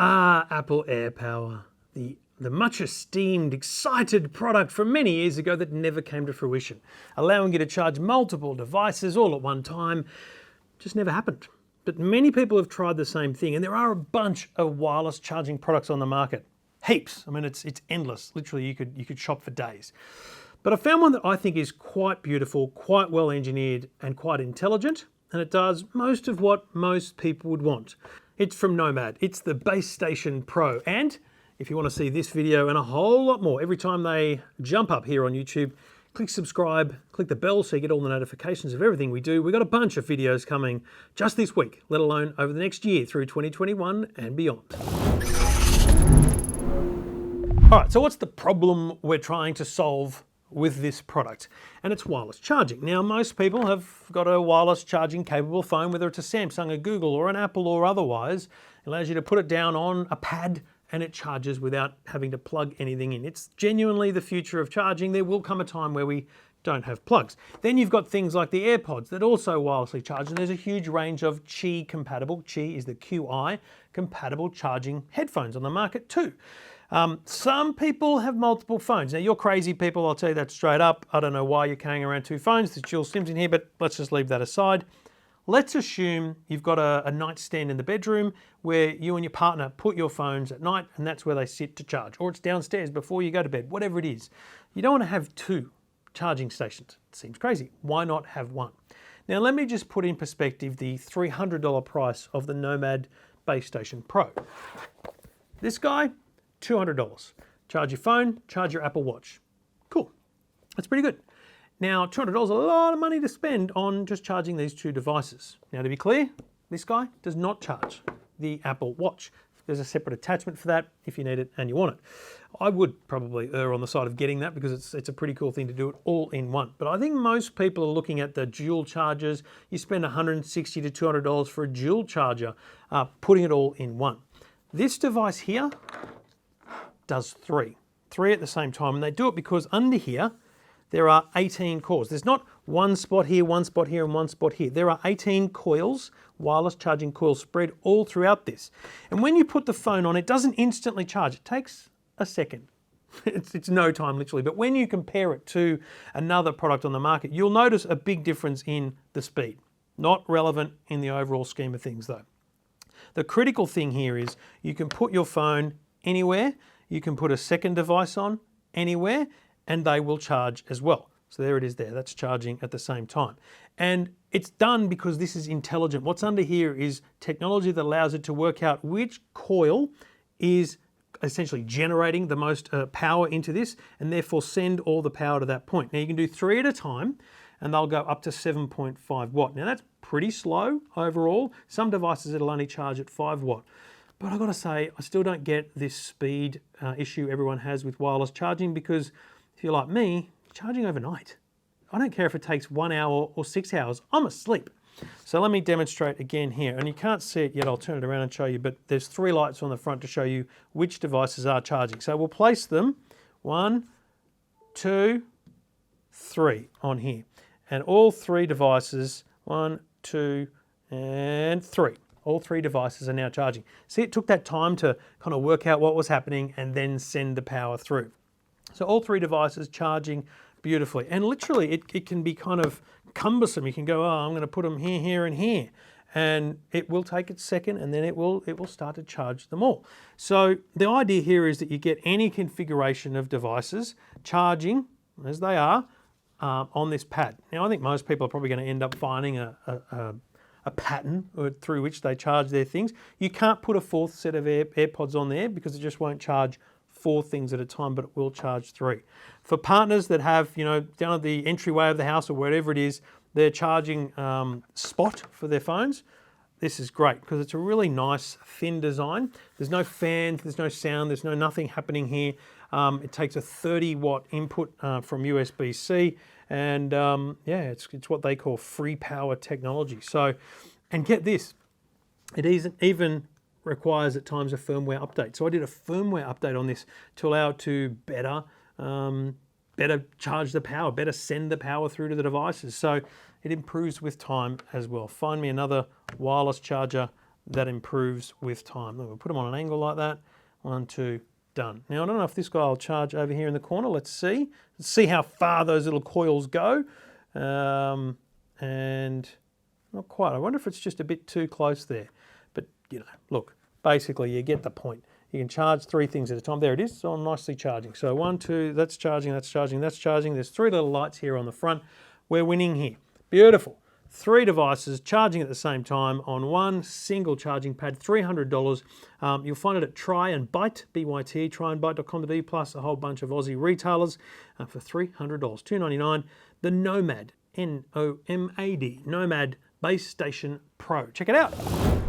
Apple Airpower, the much esteemed, excited product from many years ago that never came to fruition, allowing you to charge multiple devices all at one time, just never happened. But many people have tried the same thing, and there are a bunch of wireless charging products on the market. Heaps. I mean, it's endless. Literally, you could shop for days. But I found one that I think is quite beautiful, quite well engineered, and quite intelligent, and it does most of what most people would want. It's from Nomad. It's the Base Station Pro. And if you want to see this video and a whole lot more every time they jump up here on YouTube, click subscribe, click the bell so you get all the notifications of everything we do. We've got a bunch of videos coming just this week, let alone over the next year through 2021 and beyond. All right, so what's the problem we're trying to solve with this product? And it's wireless charging. Now, most people have got a wireless charging capable phone, whether it's a Samsung, a Google, or an Apple or otherwise. It allows you to put it down on a pad and it charges without having to plug anything in. It's genuinely the future of charging. There will come a time where we don't have plugs. Then you've got things like the AirPods that also wirelessly charge, and there's a huge range of Qi compatible, Qi is the QI, compatible charging headphones on the market too. Some people have multiple phones. Now, you're crazy people, I'll tell you that straight up. I don't know why you're carrying around two phones. There's dual SIMs in here, but let's just leave that aside. Let's assume you've got a nightstand in the bedroom where you and your partner put your phones at night, and that's where they sit to charge. Or it's downstairs before you go to bed, whatever it is. You don't want to have two charging stations. It seems crazy. Why not have one? Now, let me just put in perspective the $300 price of the Nomad Base Station Pro. This guy, $200. Charge your phone, charge your Apple Watch. Cool. That's pretty good. Now, $200 is a lot of money to spend on just charging these two devices. Now, to be clear, this guy does not charge the Apple Watch. There's a separate attachment for that if you need it and you want it. I would probably err on the side of getting that because it's a pretty cool thing to do it all in one. But I think most people are looking at the dual chargers. You spend $160 to $200 for a dual charger, putting it all in one. This device here does three at the same time, and they do it because under here there are 18 cores. There's not one spot here, and one spot here. There are 18 coils, wireless charging coils spread all throughout this. And when you put the phone on, it doesn't instantly charge. It takes a second. It's no time literally. But when you compare it to another product on the market, you'll notice a big difference in the speed. Not relevant in the overall scheme of things though. The critical thing here is you can put your phone anywhere. You can put a second device on anywhere and they will charge as well. So there it is there, that's charging at the same time. And it's done because this is intelligent. What's under here is technology that allows it to work out which coil is essentially generating the most power into this and therefore send all the power to that point. Now you can do 3 at a time and they'll go up to 7.5 watt. Now that's pretty slow overall. Some devices it'll only charge at 5 watt. But I've got to say, I still don't get this speed issue everyone has with wireless charging because if you're like me, charging overnight. I don't care if it takes 1 hour or 6 hours, I'm asleep. So let me demonstrate again here. And you can't see it yet, I'll turn it around and show you, but there's 3 lights on the front to show you which devices are charging. So we'll place them 1, 2, 3 on here. And all 3 devices, 1, 2, and 3. All 3 devices are now charging. See, it took that time to kind of work out what was happening and then send the power through. So all 3 devices charging beautifully. And literally, it can be kind of cumbersome. You can go, oh, I'm going to put them here, here, and here. And it will take its second, and then it will start to charge them all. So the idea here is that you get any configuration of devices charging, as they are, on this pad. Now, I think most people are probably going to end up finding a pattern through which they charge their things. You can't put a 4th set of AirPods on there because it just won't charge 4 things at a time, but it will charge 3. For partners that have, down at the entryway of the house or wherever it is, their charging spot for their phones, this is great because it's a really nice thin design. There's no fans, there's no sound, there's nothing happening here. It takes a 30 watt input from USB-C. And yeah, it's what they call free power technology. So, and get this, it even requires at times a firmware update. So I did a firmware update on this to allow it to better charge the power, better send the power through to the devices. So it improves with time as well. Find me another wireless charger that improves with time. We'll put them on an angle like that. 1, 2, done. Now, I don't know if this guy will charge over here in the corner. Let's see. Let's see how far those little coils go. And not quite. I wonder if it's just a bit too close there. But, you know, look, basically you get the point. You can charge 3 things at a time. There it is, it's all nicely charging. So 1, 2, that's charging, that's charging, that's charging. There's 3 little lights here on the front. We're winning here. Beautiful. 3 devices charging at the same time on one single charging pad, $300. You'll find it at Try and Byte, B-Y-T, tryandbyte.com.au, plus a whole bunch of Aussie retailers for $300, $299. The Nomad, Nomad, Nomad Base Station Pro. Check it out.